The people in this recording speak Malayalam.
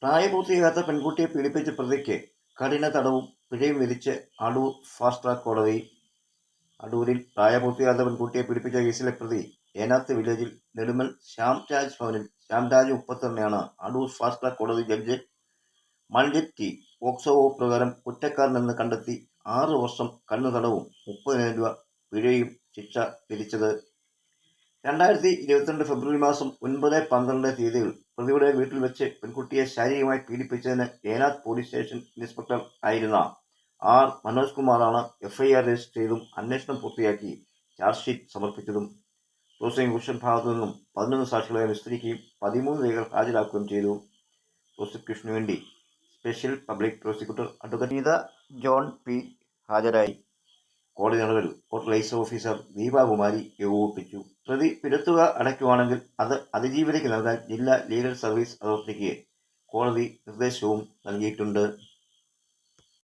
പ്രായപൂർത്തിയാകാത്ത പെൺകുട്ടിയെ പീഡിപ്പിച്ച പ്രതിക്ക് കഠിന തടവും പിഴയും വിധിച്ച് അടൂർ ഫാസ്റ്റ് ട്രാക്ക് കോടതി. അടൂരിൽ പ്രായപൂർത്തിയാകാത്ത പെൺകുട്ടിയെ പീഡിപ്പിച്ച കേസിലെ പ്രതി ഏനാത്ത് വില്ലേജിൽ നെടുമൽ ശ്യാംരാജ് ഭവനിൽ ശ്യാംരാജ് 32 അടൂർ ഫാസ്റ്റ് ട്രാക്ക് കോടതി ജഡ്ജ് മഞ്ജിത് ടി പോക്സോ വകുപ്പ് പ്രകാരം കുറ്റക്കാരനെന്ന് കണ്ടെത്തി 6 വർഷം കഠിന തടവും 30,000 രൂപ പിഴയും ശിക്ഷ വിധിച്ചത്. 2022 ഫെബ്രുവരി മാസം 9, 12 തീയതികൾ പ്രതിയുടെ വീട്ടിൽ വെച്ച് പെൺകുട്ടിയെ ശാരീരികമായി പീഡിപ്പിച്ചതിന് ഏനാത്ത് പോലീസ് സ്റ്റേഷൻ ഇൻസ്പെക്ടർ ആയിരുന്ന ആർ മനോജ് കുമാറാണ് എഫ്ഐആർ രജിസ്റ്റർ ചെയ്തും അന്വേഷണം പൂർത്തിയാക്കി ചാർജ് ഷീറ്റ് സമർപ്പിച്ചതും. പ്രോസിക്യൂഷൻ ഭാഗത്തു നിന്നും 11 സാക്ഷികളെ വിസ്തരിക്കുകയും 13 രേഖകൾ ഹാജരാക്കുകയും ചെയ്തു. പ്രോസിക്യൂഷനു വേണ്ടി special public prosecutor advocate Geetha John P ഹാജരായി. കോടതി നടപടികൾ കോർട്ട് ലൈസൻസ് ഓഫീസർ ദീപാകുമാരി ഏകോപിപ്പിച്ചു. പ്രതി പിഴത്തുക അടയ്ക്കുകയാണെങ്കിൽ അത് അതിജീവിതയ്ക്ക് നൽകാൻ ജില്ലാ ലീഗൽ സർവീസ് അതോറിറ്റിക്ക് കോടതി നിർദ്ദേശവും നൽകിയിട്ടുണ്ട്.